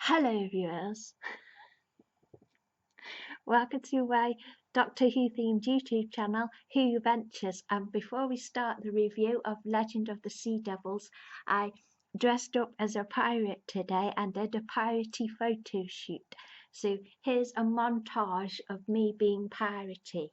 Hello viewers, welcome to my Doctor Who themed YouTube channel, Who Ventures, and before we start the review of Legend of the Sea Devils, I dressed up as a pirate today and did a piratey photo shoot. So here's a montage of me being piratey.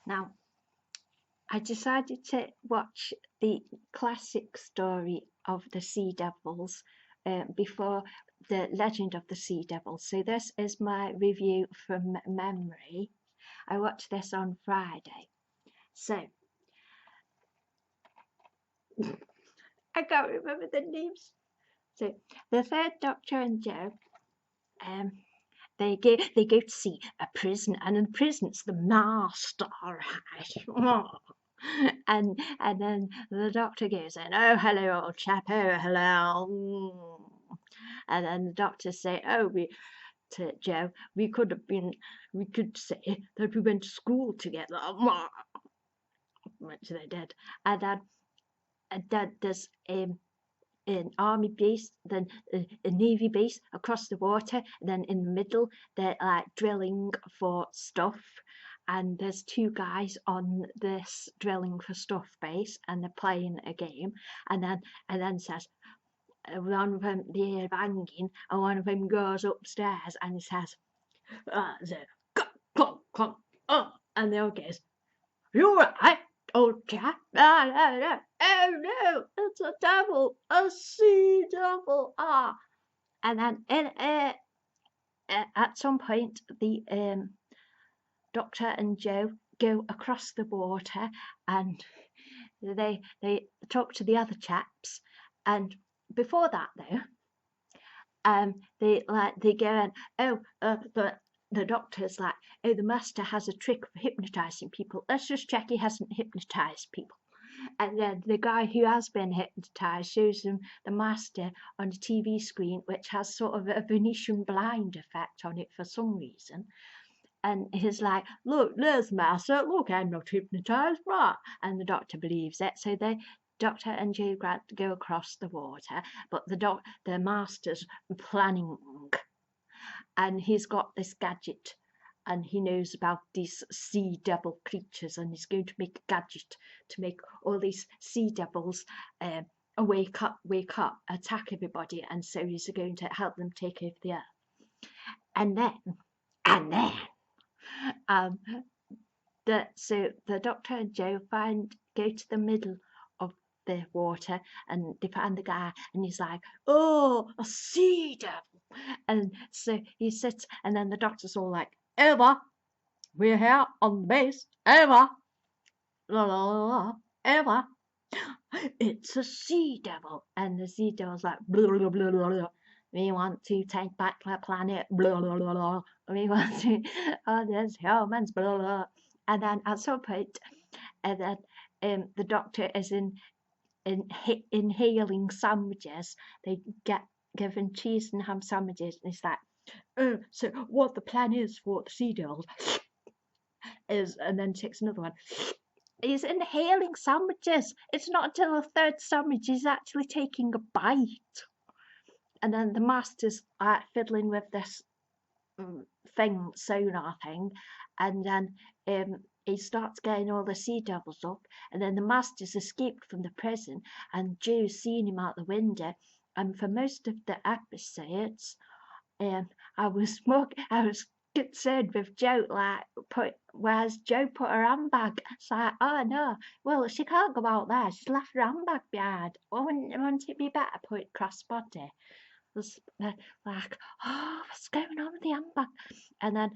Now, I decided to watch the classic story of the Sea Devils before the Legend of the Sea Devils. So this is my review from memory. I watched this on Friday. So, I can't remember the names. So, the Third Doctor and Jo, they go to see a prison, and in the prison it's the master, right? And then the Doctor goes in, oh hello old chap, oh hello, and then the Doctor say, oh to Jo, we could say that we went to school together, which they did, and then there's an army base, then a navy base across the water, and then in the middle they're like drilling for stuff, and there's two guys on this drilling for stuff base, and they're playing a game, and then says one of them, they hear banging, and one of them goes upstairs and he says, come, and the other goes, you right, old chap? No. Oh no, it's a devil, a sea devil. And then at some point, the Doctor and Jo go across the water, and they talk to the other chaps. And before that, though, they go and the Doctor's like, oh, the master has a trick for hypnotizing people. Let's just check he hasn't hypnotized people. And then the guy who has been hypnotized shows them the master on a TV screen, which has sort of a Venetian blind effect on it for some reason. And he's like, look, there's master, look, I'm not hypnotized, right? And the Doctor believes it. So the Doctor and Jo Grant go across the water, but the master's planning, and he's got this gadget, and he knows about these sea devil creatures, and he's going to make a gadget to make all these sea devils wake up, attack everybody, and so he's going to help them take over the earth. And then so the Doctor and Joe go to the middle of the water, and they find the guy, and he's like, "Oh, a sea devil!" And so he sits, and then the Doctor's all like, "Over, we're here on the base. Over, la la la la, over. It's a sea devil." And the sea devil's like, "Blah blah blah blah blah. We want to take back the planet. Blah blah blah blah. We want to. Oh, there's humans. Blah blah." And then at some point, and then the Doctor is inhaling sandwiches. They get given cheese and ham sandwiches, and it's like, "Oh, so what the plan is for the sea devils is," and then takes another one. He's inhaling sandwiches. It's not until the third sandwich he's actually taking a bite. And then the master's fiddling with this sonar thing, and then he starts getting all the sea devils up, and then the master's escaped from the prison, and Joe's seen him out the window. And for most of the episodes, I was concerned with Joe, like, where's Joe put her handbag? It's like, oh no, well, she can't go out there, she's left her handbag behind. Wouldn't it be better put it cross-body? Was like, oh, what's going on with the handbag? And then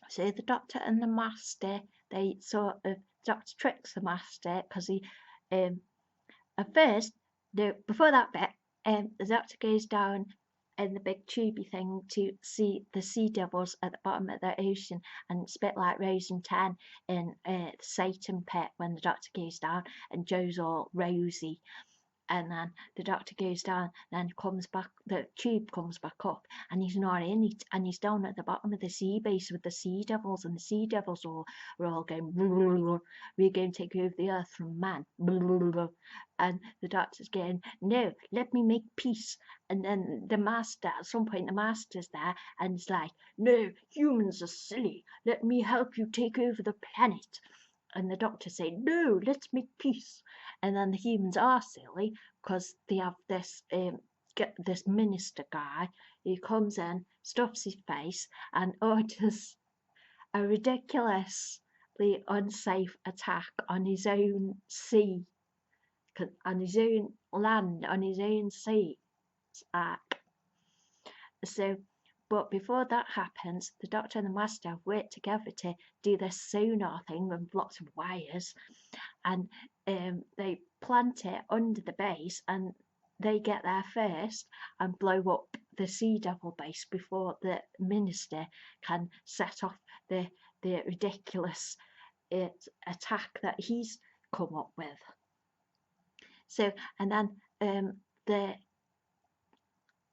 so the Doctor and the master, they sort of, Doctor tricks the master, because he at first, before that bit, the Doctor goes down in the big tubey thing to see the sea devils at the bottom of the ocean, and it's a bit like Rose and Ten in the Satan pit when the Doctor goes down and Joe's all rosy. And then the Doctor goes down, then comes back, the tube comes back up, and he's not in it, and he's down at the bottom of the sea base with the sea devils, and the sea devils were all going, "We're going to take over the earth from man." And the Doctor's going, "No, let me make peace." And then the master, at some point, the master's there, and it's like, "No, humans are silly. Let me help you take over the planet." And the Doctor say, "No, let's make peace." And then the humans are silly, because they have this minister guy who comes in, stuffs his face, and orders a ridiculously unsafe attack on his own sea, on his own land, on his own sea. So, but before that happens, the Doctor and the Master work together to do this sonar thing with lots of wires, and they plant it under the base, and they get there first and blow up the Sea Devil base before the Minister can set off the ridiculous attack that he's come up with. So, and then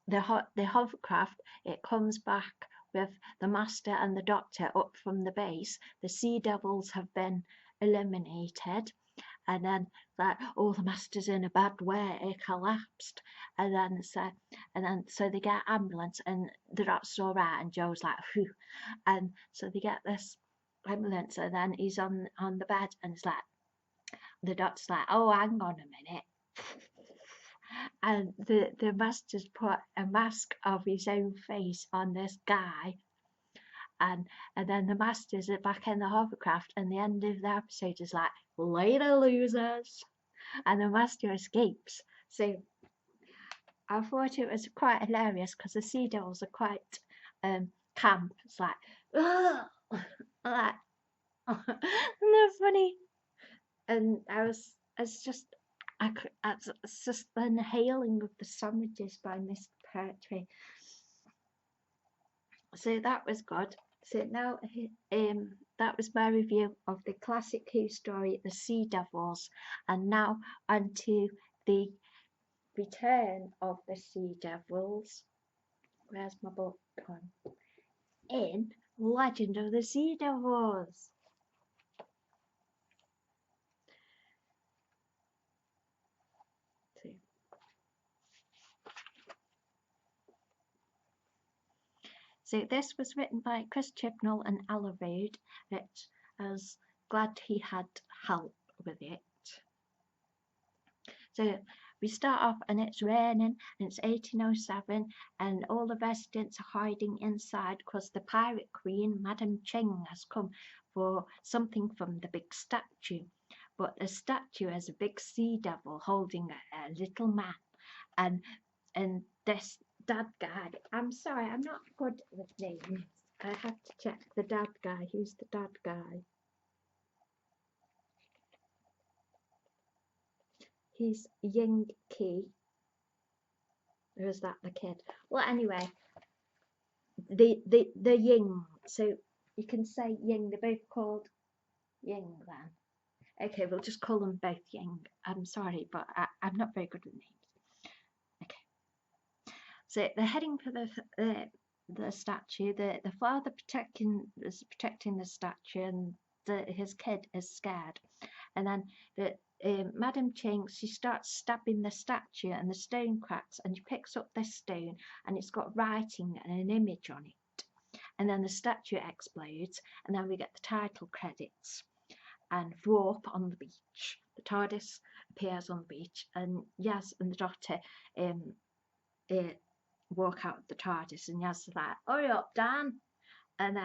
the hovercraft, it comes back with the Master and the Doctor up from the base. The Sea Devils have been eliminated, and then like, oh, the Master's in a bad way, he collapsed. And then so they get ambulance, and the Doctor's all right, and Joe's like, phew. And so they get this ambulance, and then he's on the bed, and it's like, the Doctor's like, oh, hang on a minute. And the Master's put a mask of his own face on this guy, and then the Master's back in the hovercraft, and the end of the episode is like, later losers, and the Master escapes. So I thought it was quite hilarious, because the Sea Devils are quite camp. It's like, ugh, like, they're funny, and it's just the inhaling of the sandwiches by Mr. Pertwee. So that was good. So now, that was my review of the classic Who story, The Sea Devils, and now onto the return of the Sea Devils. Where's my book gone? In Legend of the Sea Devils. So this was written by Chris Chibnall and Ella Road. I was glad he had help with it. So we start off and it's raining and it's 1807 and all the residents are hiding inside because the pirate queen, Madam Ching, has come for something from the big statue. But the statue has a big sea devil holding a little man, and this dad guy, I'm sorry, I'm not good with names. I have to check the dad guy. Who's the dad guy? He's young Keefe. Or is that the kid? Well, anyway, the Ying. So you can say Ying. They're both called Ying then. Okay, we'll just call them both Ying. I'm sorry, but I'm not very good with names. Okay. So they're heading for the statue. The father is protecting the statue, and his kid is scared. And then Madam Ching, she starts stabbing the statue, and the stone cracks, and she picks up this stone, and it's got writing and an image on it. And then the statue explodes, and then we get the title credits. And Thorpe on the beach. The TARDIS appears on the beach, and Yaz and the Doctor walk out of the TARDIS, and Yaz is like, "Hurry up, Dan!" And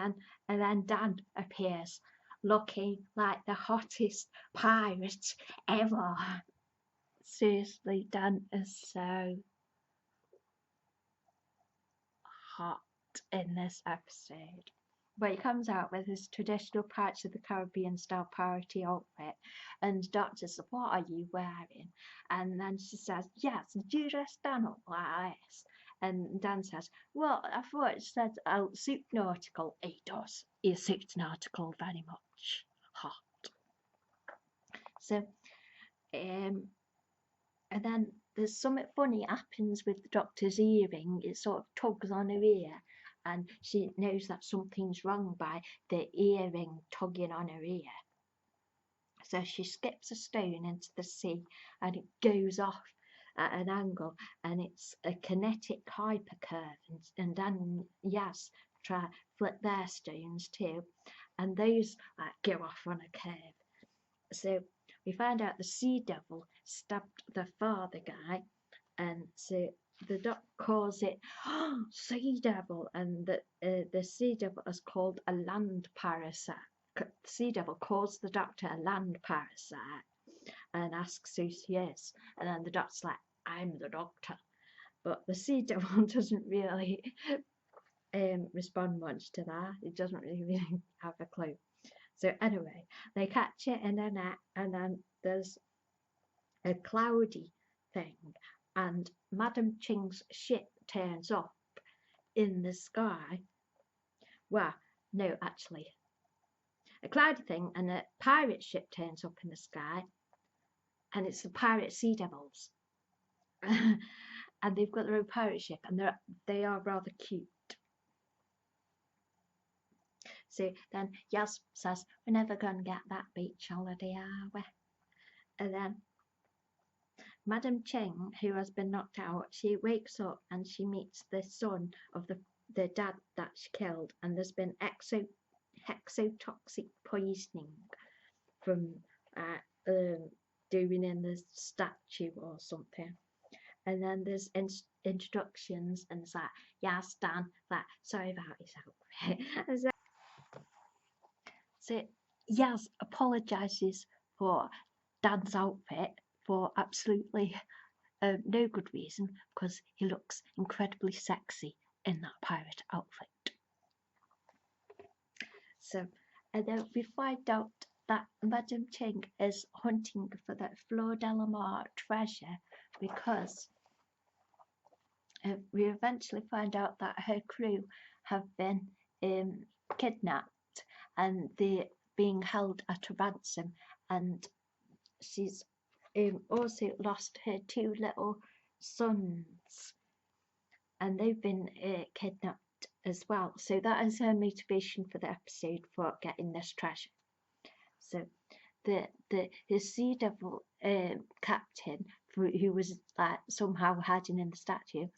then Dan appears, looking like the hottest pirate ever. Seriously, Dan is so hot in this episode. But he comes out with his traditional Pirates of the Caribbean style piratey outfit, and the Doctor says, "What are you wearing?" And then she says, "Yes, do you dress Dan up like this?" And Dan says, "Well, I thought it said suit nautical." He does. He suits nautical very much. Hot. So, and then there's something funny happens with the Doctor's earring. It sort of tugs on her ear, and she knows that something's wrong by the earring tugging on her ear. So she skips a stone into the sea, and it goes off at an angle, and it's a kinetic hypercurve, and then Yaz try flip their stones too, and those go off on a curve. So we find out the sea devil stabbed the father guy, and so the Doc calls it sea devil, and the sea devil is called a land parasite. The sea devil calls the Doctor a land parasite and asks who she is, and then the Doctor's like, "I'm the Doctor." But the sea devil doesn't really respond much to that. He doesn't really have a clue. So anyway, they catch it in a net, and then there's a cloudy thing, and Madam Ching's ship turns up in the sky. Well, no, actually, a cloudy thing and a pirate ship turns up in the sky, and it's the pirate sea devils. And they've got their own pirate ship, and they are rather cute. So then Yaz says, "We're never going to get that beach holiday, are we?" And then Madam Ching, who has been knocked out, she wakes up and she meets the son of the dad that she killed, and there's been hexotoxic poisoning from doing in the statue or something. And then there's introductions, and it's like, "Yes, Dan, like, sorry about his outfit." So Yaz apologises for Dan's outfit for absolutely no good reason, because he looks incredibly sexy in that pirate outfit. So, and then we find out that Madam Ching is hunting for that Fleur de la Mar treasure, because we eventually find out that her crew have been kidnapped, and they're being held at a ransom, and she's also lost her two little sons, and they've been kidnapped as well. So that is her motivation for the episode for getting this treasure. So the sea devil captain, who was like somehow hiding in the statue,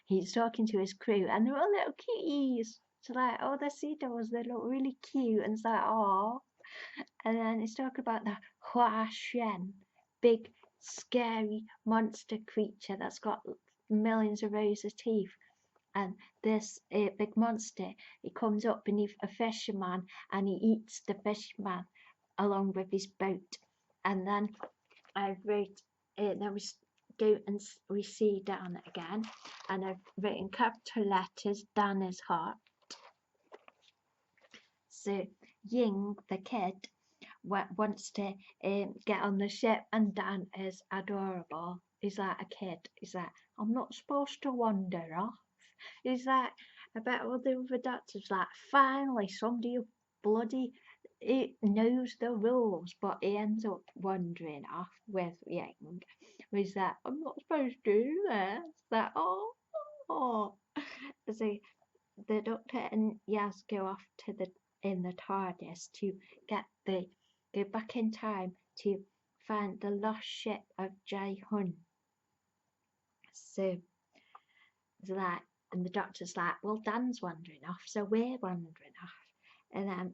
he's talking to his crew, and they're all little kitties. So like, oh, the sea devils, they look really cute, and it's like, oh. And then he's talking about the Hua Shen, big scary monster creature that's got millions of rows of teeth. And this big monster, he comes up beneath a fisherman and he eats the fisherman along with his boat. And then I wrote, then we go and we see Dan again, and I've written capital letters, Dan is hot. So Ying, the kid, wants to get on the ship, and Dan is adorable. He's like a kid. He's like, I'm not supposed to wander off. He's like, I bet all the other doctors like, finally somebody who bloody knows the rules, but he ends up wandering off with Ying. He's like, I'm not supposed to do this. Like, oh. So the Doctor and Yaz go off to in the TARDIS to go back in time to find the lost ship of Jae-hun. So it's like, and the Doctor's like, well, Dan's wandering off, so we're wandering off. And then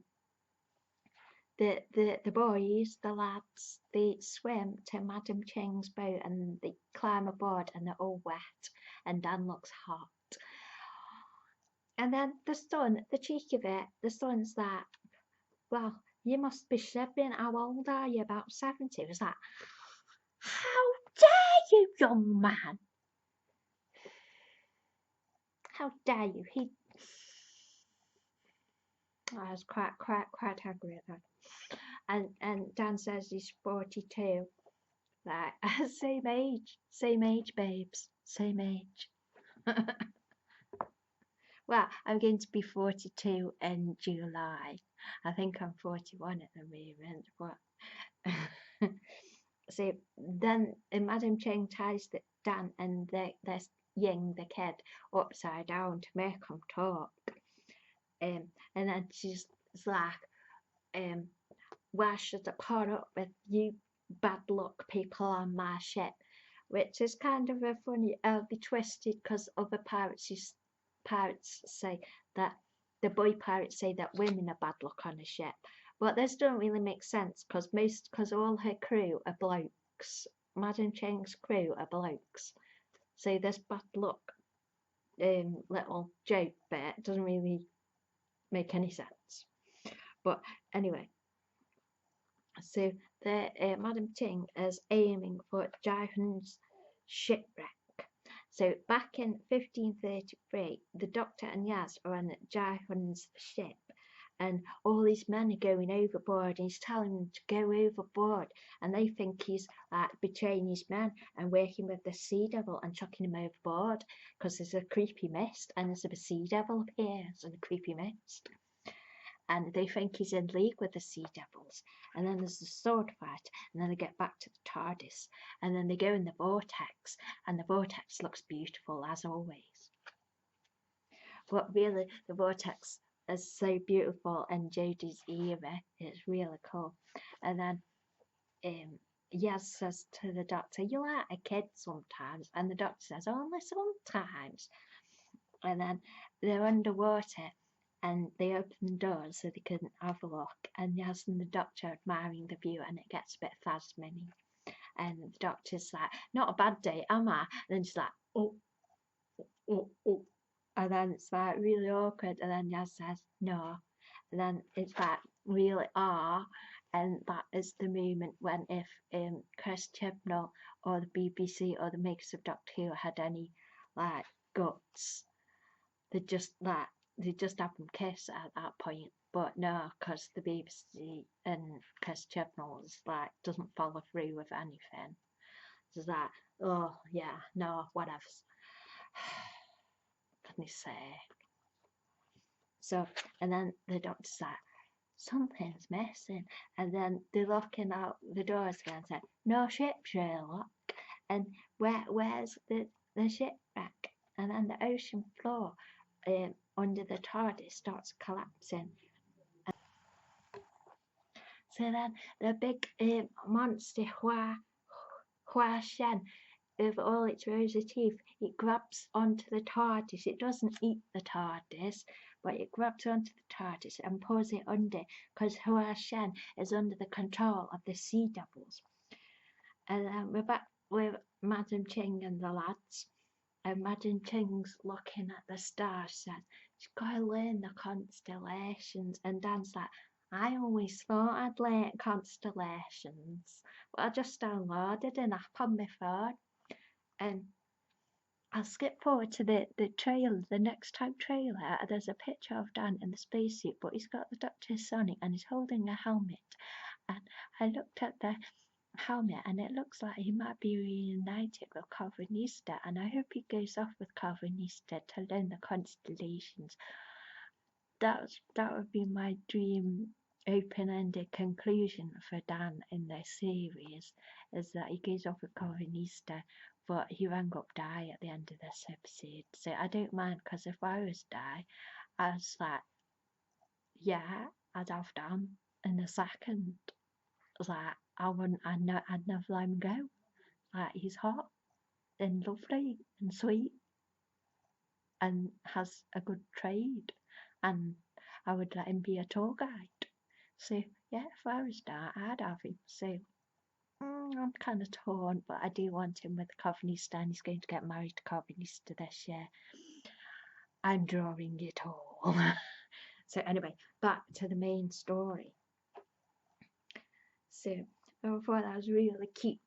the boys, the lads, they swim to Madam Cheng's boat and they climb aboard and they're all wet and Dan looks hot. And then the son, the cheek of it, the son's like, well, you must be 7. How old are you? About 70. It was like, how dare you, young man? How dare you? I was quite angry at that. And Dan says he's 42. Like, same age, babes, same age. Well, I'm going to be 42 in July. I think I'm 41 at the moment, but so then Madam Cheng ties Dan and there's Ying, the kid, upside down to make them talk. And then she's like, why should I put up with you bad luck people on my ship? Which is kind of a funny, be twisted, because other pirates say that the boy pirates say that women are bad luck on a ship, but this don't really make sense because all her crew are blokes. Madam Cheng's crew are blokes, so this bad luck little joke bit doesn't really make any sense. But anyway, so the Madam Cheng is aiming for Jae-hun's shipwreck. So back in 1533, the Doctor and Yaz are on Jae-hun's ship, and all these men are going overboard, and he's telling them to go overboard, and they think he's like betraying his men and working with the Sea Devil and chucking him overboard because there's a creepy mist, and there's a Sea Devil appears in a creepy mist. And they think he's in league with the Sea Devils. And then there's the sword fight, and then they get back to the TARDIS, and then they go in the vortex, and the vortex looks beautiful as always. But really, the vortex is so beautiful in Jodie's era. It's really cool. And then Yaz says to the Doctor, "You're like a kid sometimes," and the Doctor says, "Only sometimes." And then they're underwater, and they open the doors so they couldn't have a look, and Yaz and the Doctor admiring the view, and it gets a bit phasminy. And the Doctor's like, "Not a bad day, am I?" And then she's like, oh. And then it's like really awkward, and then Yaz says, "No." And then it's like really and that is the moment when if Chris Chibnall or the BBC or the makers of Doctor Who had any like guts, they just have them kiss at that point. But no, because the BBC and Chris Chibnall doesn't follow through with anything. It's like, oh yeah, no, whatever. Goodness sake. So, and then the Doctor's like, something's missing. And then they're looking out the doors again and say, "No ship, Sherlock." And where's the shipwreck? And then the ocean floor under the TARDIS starts collapsing. So then the big monster Hua Shen, with all its rows of teeth, it grabs onto the TARDIS. It doesn't eat the TARDIS, but it grabs onto the TARDIS and pulls it under, because Hua Shen is under the control of the Sea Devils. And then we're back with Madam Ching and the lads. And Madam Ching's looking at the stars, said, she's got to learn the constellations. And Dan's like, I always thought I'd learn constellations, but I just downloaded an app on my phone. And I'll skip forward to the trailer, the next time trailer. There's a picture of Dan in the spacesuit, but he's got the Doctor's Sonic and he's holding a helmet. And I looked at the helmet and it looks like he might be reunited with Calvinista, and I hope he goes off with Calvinista to learn the constellations. That would be my dream open-ended conclusion for Dan in this series, is that he goes off with Calvinista, but he rang up Di at the end of this episode. So I don't mind, because if I was Di, I was like, yeah, I'd have Dan in a second. Like, I'd never let him go. Like, he's hot and lovely and sweet and has a good trade, and I would let him be a tour guide. So yeah, if I was there, I'd have him. So I'm kind of torn, but I do want him with Calvinista, and he's going to get married to Calvinista this year. I'm drawing it all. So anyway, back to the main story. So I thought that was really cute.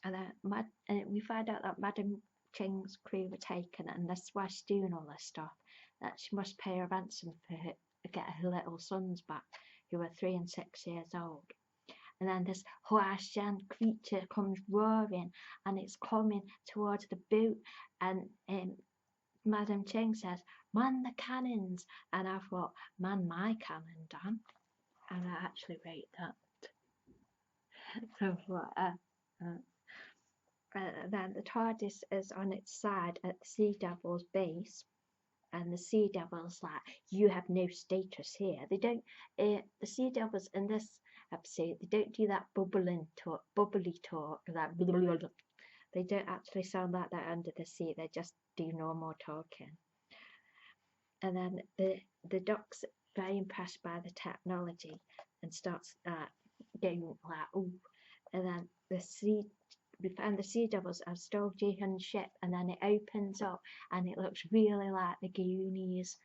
And then we find out that Madam Ching's crew were taken, and that's why she's doing all this stuff. That she must pay a ransom for her, get her little sons back, who are 3 and 6 years old. And then this Huashan creature comes roaring, and it's coming towards the boat. And Madam Ching says, "Man the cannons!" And I thought, "Man my cannon, Dan." And I actually wrote that. So then the TARDIS is on its side at the Sea Devil's base, and the Sea Devil's like, "You have no status here." They don't. The Sea Devils in this episode, they don't do that bubbly talk. That blah, blah, blah. They don't actually sound like that under the sea. They just do normal talking. And then the Doc's very impressed by the technology and starts getting like, "Ooh." And then we find the Sea Devils have stole Jihan's ship, and then it opens up and it looks really like the Goonies,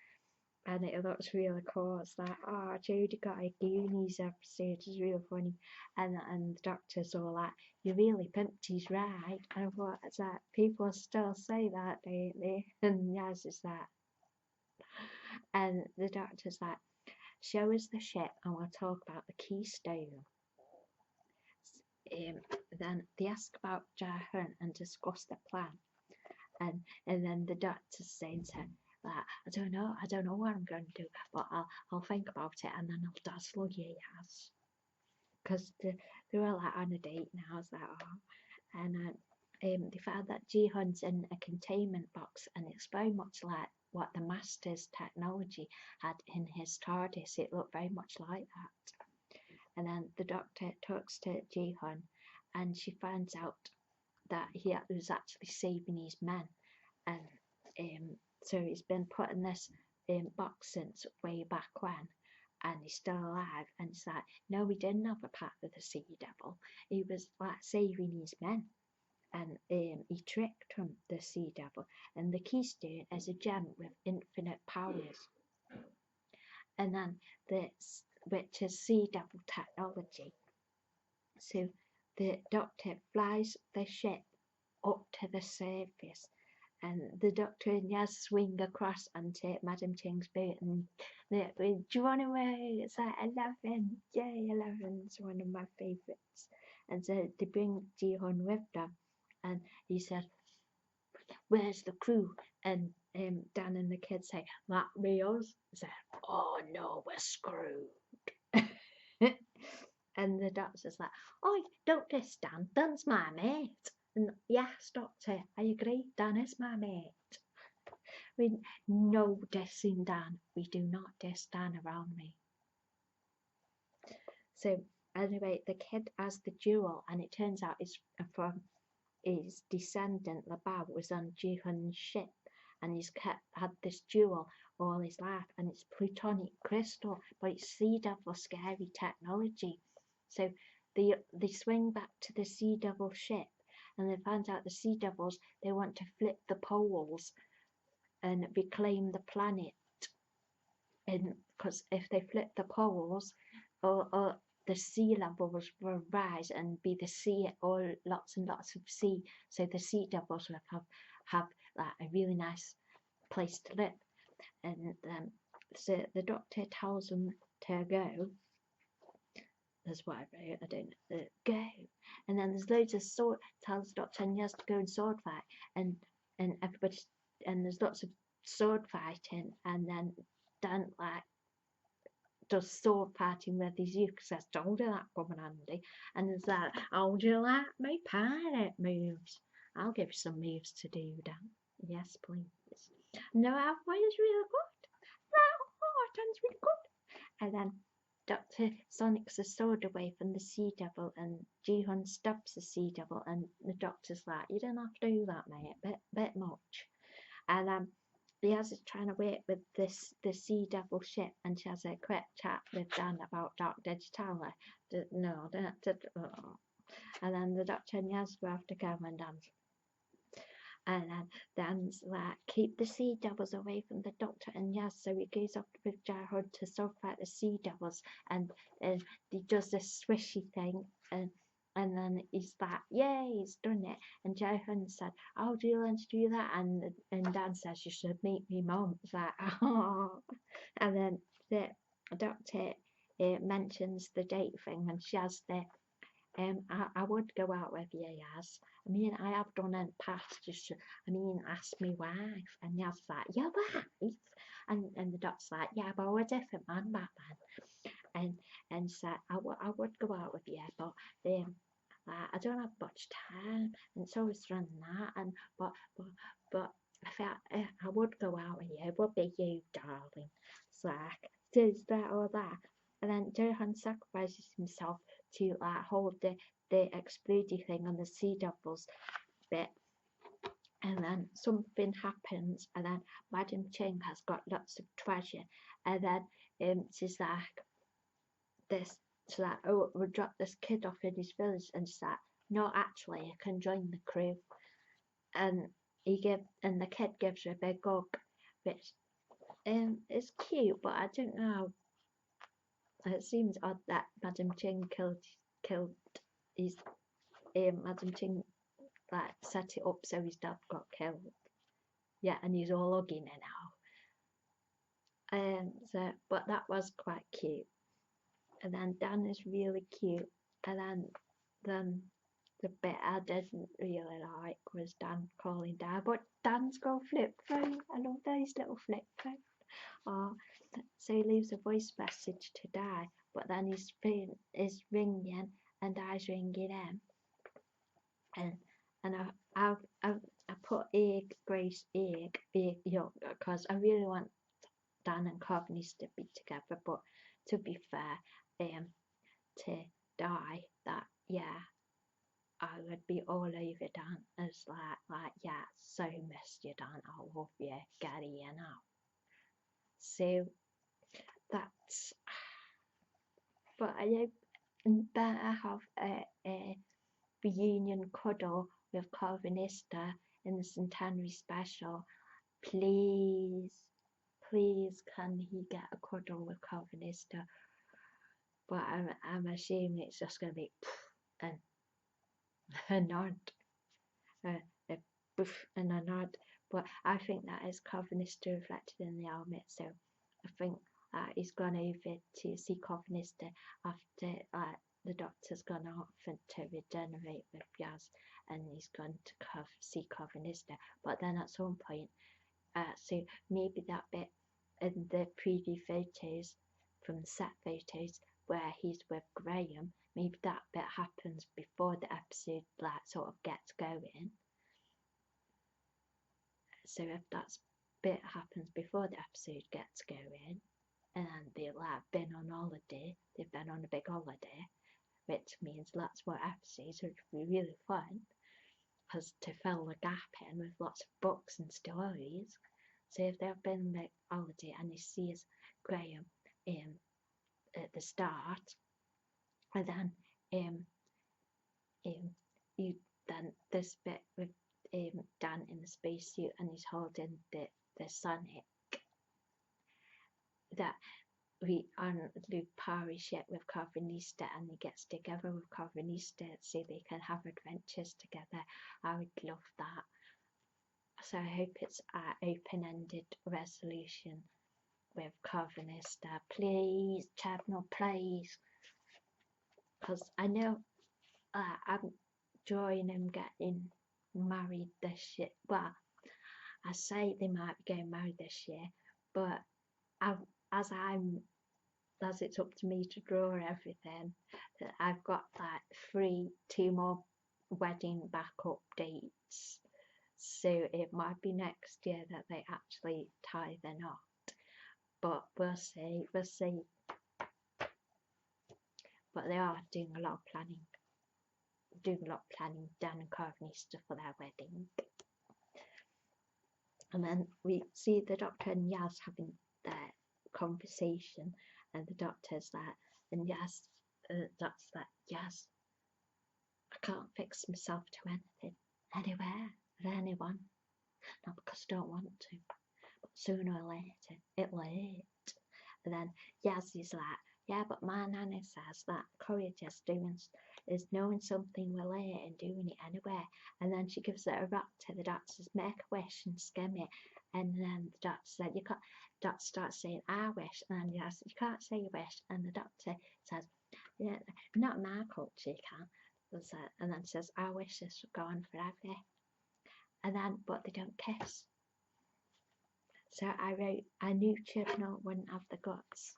and it looks really cool. It's like, oh, Jodie got a Goonies episode, it's really funny. And the Doctor's all like, "You really pimped his ride." And I thought, it's like, people still say that, don't they? And Yaz is like, and the Doctor's like, "Show us the ship and we'll talk about the Keystone." Then they ask about Jahun and discuss the plan, and then the Doctor's saying to her, like, I don't know what I'm going to do, but I'll think about it, and then I'll dazzle you, Yaz. Because they were like on a date now. I was like, oh. And they found that Jihun's in a containment box, and it's very much like what the Master's technology had in his TARDIS. It looked very much like that. And then the Doctor talks to Jihun, and she finds out that he was actually saving his men, and so he's been put in this box since way back when, and he's still alive. And it's like, no, he didn't have a pact with the Sea Devil. He was like saving his men, and he tricked him, the Sea Devil. And the Keystone is a gem with infinite powers, and then this, which is Sea Devil technology. So the Doctor flies the ship up to the surface, and the Doctor and Yaz swing across onto Madam Ching's boat, and they run away. It's like 11, yay, 11's one of my favourites. And so they bring Jihun with them, and he said, "Where's the crew?" And Dan and the kids say, "That be us." He said, "Oh no, we're screwed." And the Doctor's like, "Oh, don't diss Dan. Dan's my mate." And yes, Doctor, I agree. Dan is my mate. We no dissing Dan. We do not diss Dan around me. So anyway, the kid has the jewel, and it turns out it's from his descendant. Labao was on Jihun's ship, and he's had this jewel all his life, and it's plutonic crystal, but it's Sea Devil scary technology. So they swing back to the Sea Devil ship, and they find out the Sea Devils, they want to flip the poles and reclaim the planet. And because if they flip the poles, or the sea levels will rise and be the sea, or lots and lots of sea. So the Sea Devils will have like a really nice place to live. And so the Doctor tells them to go. That's what I wrote. I don't know. Go. And then there's loads of sword. Tells Doctor and Yaz to go and sword fight, and everybody, and there's lots of sword fighting, and then Dan like does sword fighting with his youth, says, "Told you that come in handy." And there's that, "Oh, would you like me pirate moves? I'll give you some moves to do, Dan." "Yes, please." "No, our way is really good." "Oh, Dan's really good." And then Dr. Sonic's a sword away from the Sea Devil, and Ji-hun stabs the Sea Devil, and the Doctor's like, "You don't have to do that, mate, bit much." And Yaz is trying to work with the Sea Devil ship, and she has a quick chat with Dan about dark digitalia. No, oh. And then the Doctor and Yaz go off to go and dance. And then Dan's like, "Keep the Sea Devils away from the Doctor and Yaz." So he goes off with Jai-hoon to sword fight the Sea Devils, and he does this swishy thing, and then he's like, "Yay, he's done it." And Jai-hoon said, "How do you learn to do that?" And Dan says, "You should meet me mum." It's like, oh. And then the Doctor mentions the date thing, and she has the I would go out with you, Yaz. I mean, I have done in the past. Ask me wife. And Yaz's like, "Your wife?" And the Doc's like, "Yeah, but we're a different man back then." And so I would go out with you, but I don't have much time, and it's always running that. And but if I would go out with you, it would be you, darling. It's like, is that or that? And then Johan sacrifices himself to hold the explodey thing on the Sea Devils bit, and then something happens, and then Madam Ching has got lots of treasure, and then she's like, "Oh, we'll drop this kid off in his village," and she's like, "No, actually, I can join the crew." And the kid gives her a big hug, which is cute, but I don't know. It seems odd that Madam Ching killed his Madam Ching set it up so his dad got killed. Yeah, and he's all hugging her now. But that was quite cute. And then Dan is really cute. And then the bit I didn't really like was Dan calling Dad, but Dan's got a flip phone. I love those little flip phones. So he leaves a voice message to Di, but then his phone is ringing and Di's ringing him. And I put Grace egg yolk, because I really want Dan and Coveney to be together, but to be fair, to Di, that I would be all over Dan. It's like, "Yeah, so missed you, Dan. I love you. Get here now." So that's, but I better have a reunion cuddle with Calvinista in the centenary special. Please can he get a cuddle with Calvinista? But I'm assuming it's just going to be and a nod, a poof and a nod. But I think that is Calvinista reflected in the helmet, so I think he's gone over to see Calvinista after the Doctor's gone off and to regenerate with Yaz, and he's gone to see Calvinista. But then at some point, so maybe that bit in the preview photos, from the set photos, where he's with Graham, maybe that bit happens before the episode sort of gets going. So if that bit happens before the episode gets going, and they've been on holiday, they've been on a big holiday, which means lots more episodes, which would be really fun, because to fill the gap in with lots of books and stories. So if they've been on a holiday and he sees Graham at the start, and then you then this bit with Dan in the spacesuit and he's holding the Sonic that we on Luke Parry's ship with Corvinista, and he gets together with Corvinista so they can have adventures together. I would love that. So I hope it's an open-ended resolution with Corvinista. Please, Chibnall, please. Because I know I'm enjoying him getting married this year. Well, I say they might be getting married this year, but as it's up to me to draw everything, I've got like 2 more wedding backup dates. So it might be next year that they actually tie the knot. But we'll see. But they are doing a lot of planning. Dan and Corvinista for their wedding. And then we see the Doctor and Yaz having their conversation, and the Doctor's like, and Yaz, that's like, Yaz, I can't fix myself to anything, anywhere, or anyone. Not because I don't want to, but sooner or later, it'll hurt. And then Yaz is like, yeah, but my nanny says that courage is knowing something will hurt and doing it anyway. And then she gives it a rap to the Doctor, says, make a wish and skim it. And then the Doctor said, you can't. Doctor starts saying, I wish. And then Yaz says, you can't say you wish. And the Doctor says, yeah, not in my culture, you can't. And then says, I wish this would go on forever. And then, but they don't kiss. So I wrote, I knew Chibnall wouldn't have the guts.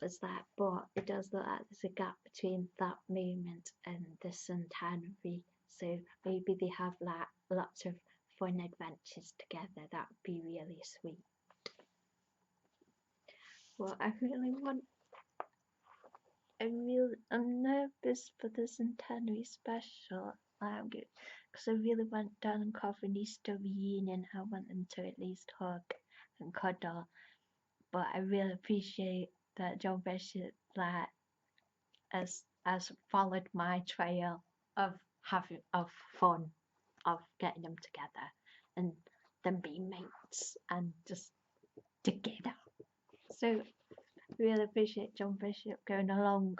Was that, but it does look like there's a gap between that moment and the centenary. So maybe they have like lots of fun adventures together. That would be really sweet. Well, I'm nervous for the centenary special. Because I really want Dan and Corvinista reunion. I want them to at least hug and cuddle. But I really appreciate that Jon Bishop has followed my trail of fun, of getting them together and them being mates and just together. So really appreciate Jon Bishop going along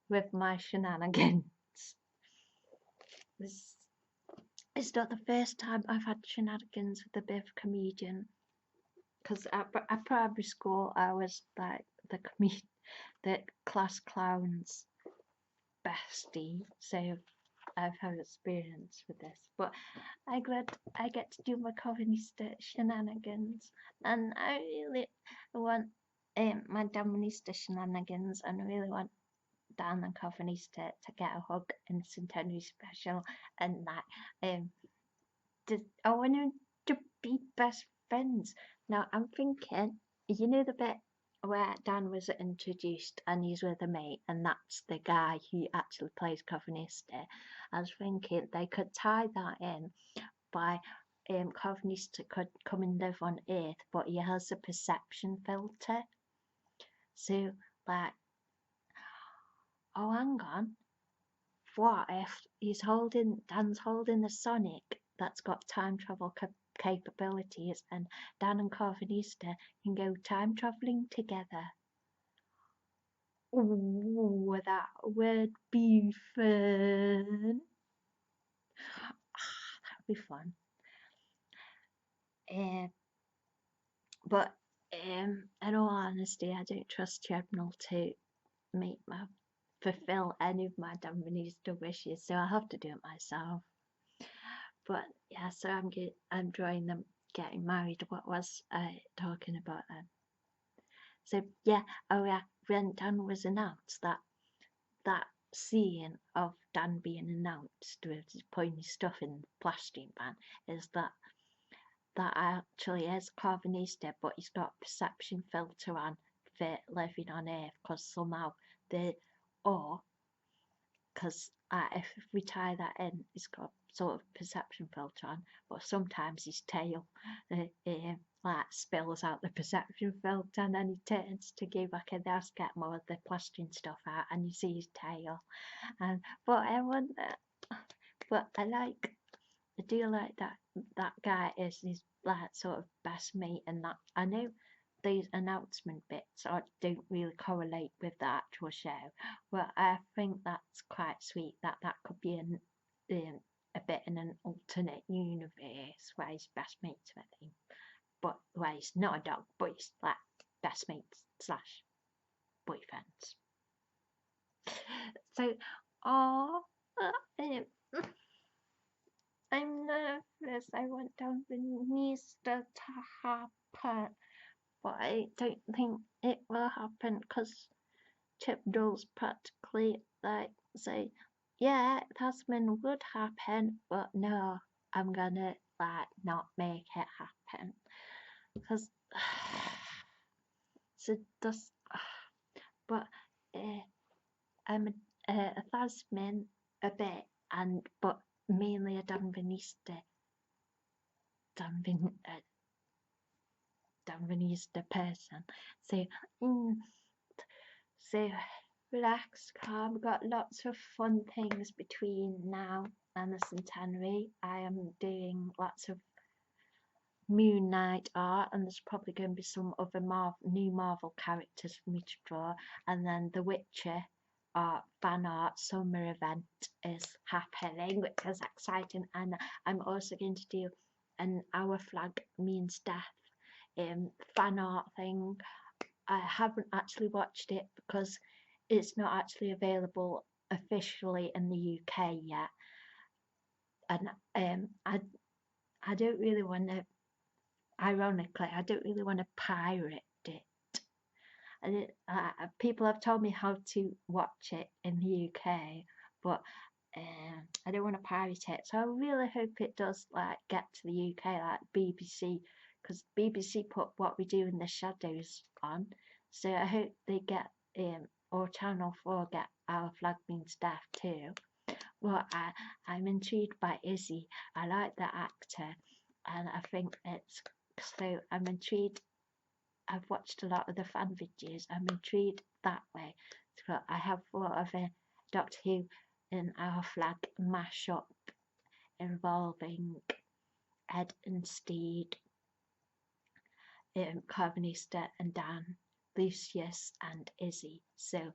with my shenanigans. It's not the first time I've had shenanigans with a bit of comedian. Because at primary school I was like the class clown's bestie, so I've had experience with this. But I'm glad I get to do my Corvinista shenanigans, and I really want my Damonista shenanigans, and I really want Dan and Corvinista to get a hug in the centenary special, and that I want them to be best friends. Now I'm thinking, you know the bit where Dan was introduced and he's with a mate, and that's the guy who actually plays Corvinista. I was thinking they could tie that in by Corvinista could come and live on Earth, but he has a perception filter. So like, oh hang on, what if Dan's holding the Sonic that's got time travel capabilities, and Dan and Corvinista can go time travelling together? Ooh, that would be fun. That would be fun. But in all honesty, I don't trust Chibnall to fulfill any of my Damonista wishes, so I have to do it myself. But yeah, so I'm drawing them getting married. What was I talking about then? So yeah, oh yeah, when Dan was announced, that scene of Dan being announced with putting his stuff in the plastic ban is that actually is Corvinista, but he's got a perception filter on for living on Earth, because somehow because if we tie that in, he's got sort of perception filter on, but sometimes his tail like spills out the perception filter, and then he turns to go back in there to get more of the plastering stuff out, and you see his tail. And but I do like that guy is his like sort of best mate, and that I know these announcement bits don't really correlate with the actual show, but I think that's quite sweet that could be a bit in an alternate universe where he's best mates with him, but where he's not a dog, but he's like best mates slash boyfriends. So, I'm nervous. I want Downbeneaster to happen, but I don't think it will happen because Chip Doll's practically like say, yeah, Tasman would happen, but no, I'm gonna like not make it happen because so does. But I'm a Tasman a bit, and but mainly a Downbeneaster person. So relax, calm. We've got lots of fun things between now and the centenary. I am doing lots of Moon Knight art, and there's probably going to be some other new Marvel characters for me to draw. And then the Witcher fan art summer event is happening, which is exciting. And I'm also going to do an Our Flag Means Death fan art thing. I haven't actually watched it because it's not actually available officially in the UK yet, and I don't really want to. Ironically, I don't really want to pirate it. And people have told me how to watch it in the UK, but I don't want to pirate it. So I really hope it does like get to the UK, like BBC, because BBC put What We Do in the Shadows on. So I hope they get or Channel 4 get Our Flag Means Death too. Well, I'm intrigued by Izzy. I like the actor, and I think it's so. I'm intrigued. I've watched a lot of the fan videos. I'm intrigued that way. So I have thought of a Doctor Who in Our Flag mashup involving Ed and Steed, Carvanista and Dan, Lucius and Izzy. So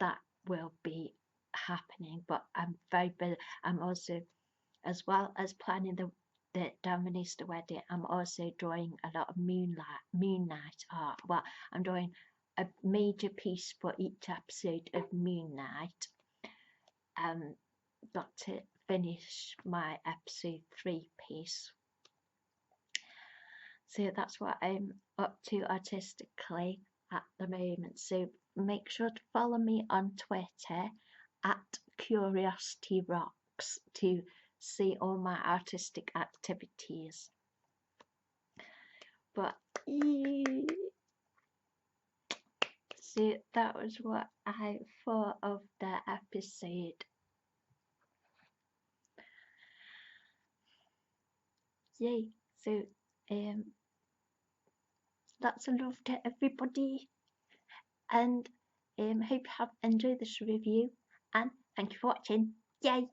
that will be happening. But I'm very busy. I'm also, as well as planning the Downbeneaster wedding, I'm also drawing a lot of Moon Knight art. Well, I'm drawing a major piece for each episode of Moon Knight. Got to finish my episode 3 piece. So that's what I'm up to artistically at the moment. So make sure to follow me on Twitter at CuriosityRocks to see all my artistic activities. But so that was what I thought of the episode. Yay! So lots of love to everybody, and hope you have enjoyed this review, and thank you for watching. Yay!